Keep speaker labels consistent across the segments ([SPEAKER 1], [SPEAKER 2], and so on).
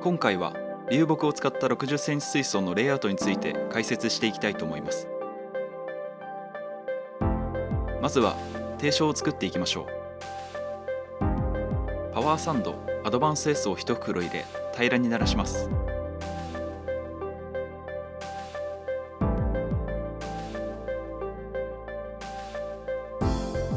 [SPEAKER 1] 今回は流木を使った60センチ水槽のレイアウトについて解説していきたいと思います。まずは定床を作っていきましょう。パワーサンドアドバンス S を1袋入れ平らにならします。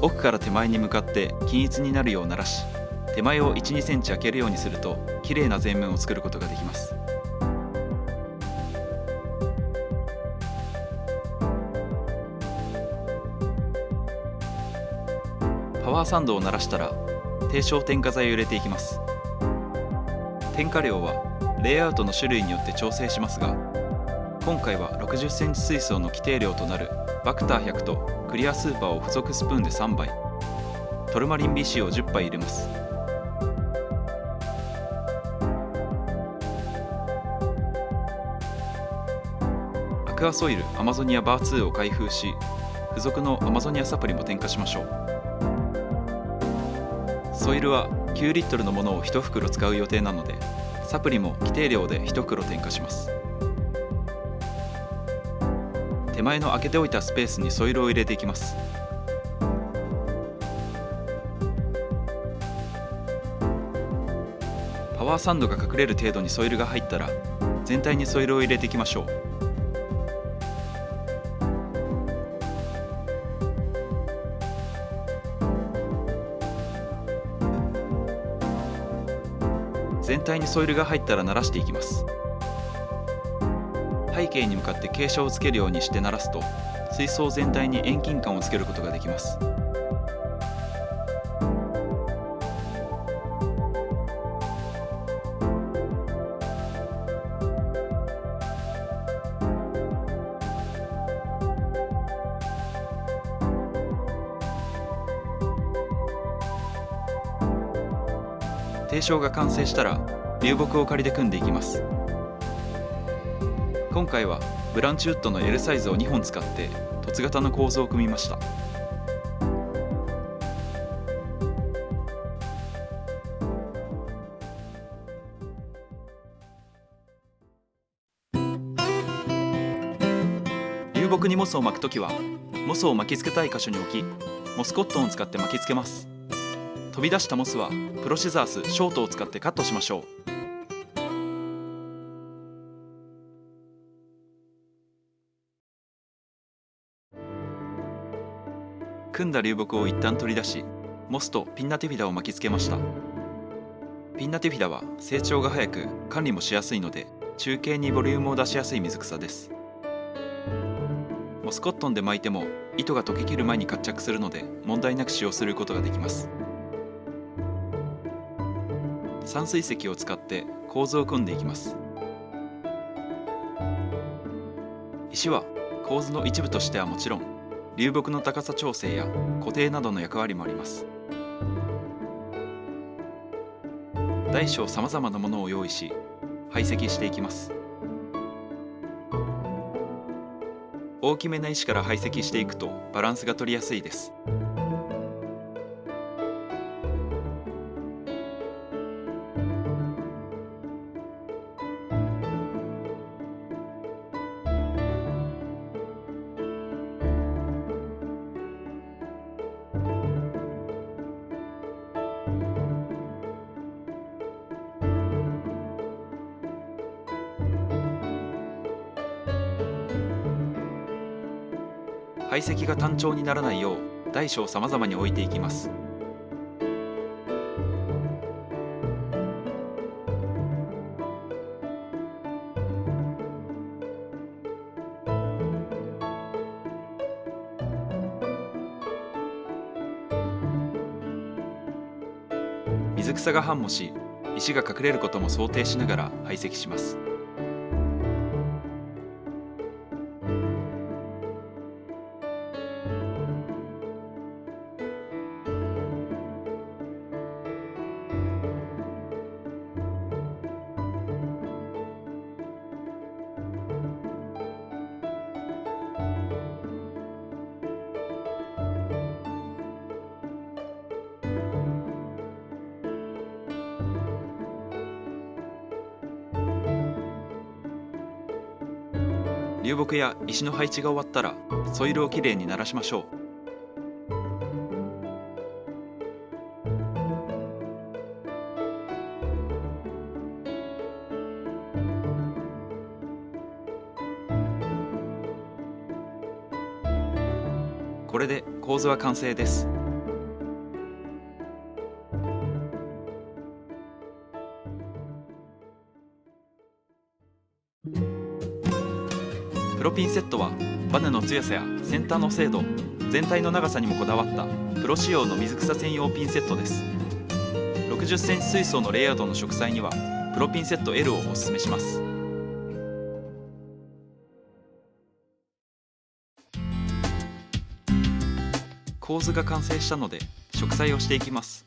[SPEAKER 1] 奥から手前に向かって均一になるようならし、手前を 1,2 センチ開けるようにするときれいな全面を作ることができます。パワーサンドを鳴らしたら定床添加剤を入れていきます。添加量はレイアウトの種類によって調整しますが、今回は60センチ水槽の規定量となるバクター100とクリアスーパーを付属スプーンで3杯、トルマリン BC を10杯入れます。アクアソイルアマゾニアバー2を開封し、付属のアマゾニアサプリも添加しましょう。ソイルは9リットルのものを1袋使う予定なので、サプリも規定量で1袋添加します。手前の開けておいたスペースにソイルを入れていきます。パワーサンドが隠れる程度にソイルが入ったら、全体にソイルを入れていきましょう。全体にソイルが入ったら慣らしていきます。背景に向かって傾斜をつけるようにして慣らすと、水槽全体に遠近感をつけることができます。定床が完成したら流木を仮で組んでいきます。今回はブランチウッドの L サイズを2本使って凸型の構造を組みました。流木にモスを巻くときは、モスを巻き付けたい箇所に置き、モスコットンを使って巻き付けます。飛び出したモスはプロシザースショートを使ってカットしましょう。組んだ流木を一旦取り出し、モスとピンナティフィダを巻き付けました。ピンナティフィダは成長が早く管理もしやすいので、中径にボリュームを出しやすい水草です。モスコットンで巻いても糸が溶けきる前に活着するので、問題なく使用することができます。散水石を使って構図を組んでいきます。石は構図の一部としてはもちろん、流木の高さ調整や固定などの役割もあります。大小さまざまなものを用意し、排石していきます。大きめな石から排石していくとバランスが取りやすいです。排石が単調にならないよう大小さまざまに置いていきます。水草が繁茂し、石が隠れることも想定しながら排石します。流木や石の配置が終わったらソイルをきれいにならしましょう。これで構図は完成です。プロピンセットはバネの強さや先端の精度、全体の長さにもこだわったプロ仕様の水草専用ピンセットです。60センチ水槽のレイアウトの植栽にはプロピンセット L をお勧めします。構図が完成したので植栽をしていきます。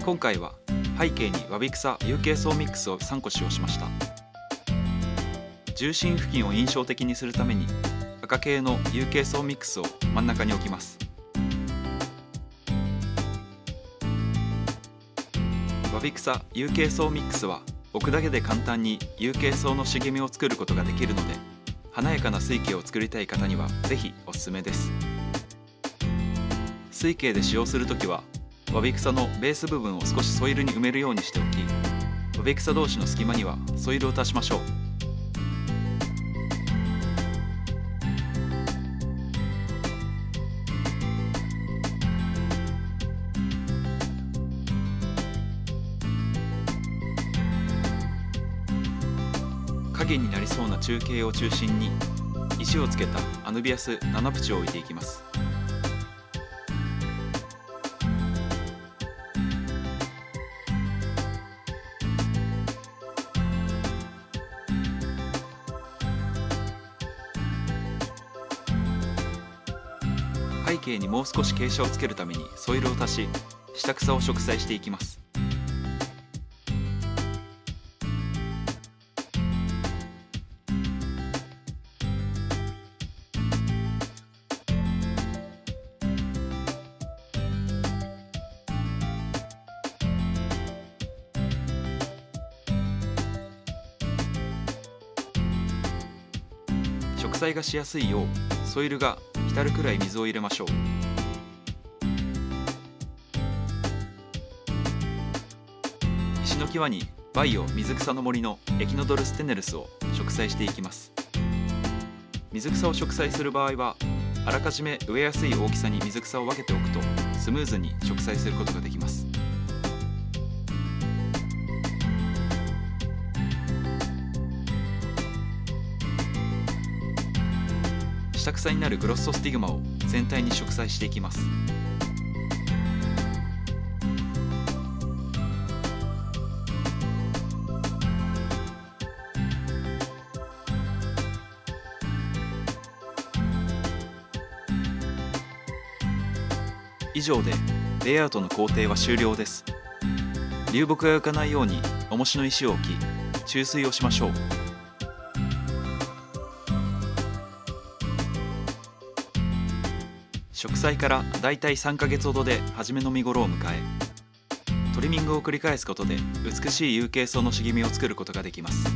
[SPEAKER 1] 今回は背景にわび草有形層ミックスを3個使用しました。重心付近を印象的にするために赤系の有形層ミックスを真ん中に置きます。わび草有形層ミックスは置くだけで簡単に有形層の茂みを作ることができるので、華やかな水景を作りたい方にはぜひおすすめです。水景で使用するときはわび草のベース部分を少しソイルに埋めるようにしておき、わび草同士の隙間にはソイルを足しましょう。影になりそうな中径を中心に石をつけたアヌビアス7プチを置いていきます。背景にもう少し傾斜をつけるためにソイルを足し、下草を植栽していきます。植栽がしやすいようソイルが浸るくらい水を入れましょう。石の際にバイオ水草の森のエキノドルステネルスを植栽していきます。水草を植栽する場合はあらかじめ植えやすい大きさに水草を分けておくとスムーズに植栽することができます。下草になるグロッソスティグマを全体に植栽していきます。以上でレイアウトの工程は終了です。流木が浮かないように重しの石を置き注水をしましょう。植栽からだいたい3ヶ月ほどで初めの見頃を迎え、トリミングを繰り返すことで美しい有形層の茂みを作ることができます。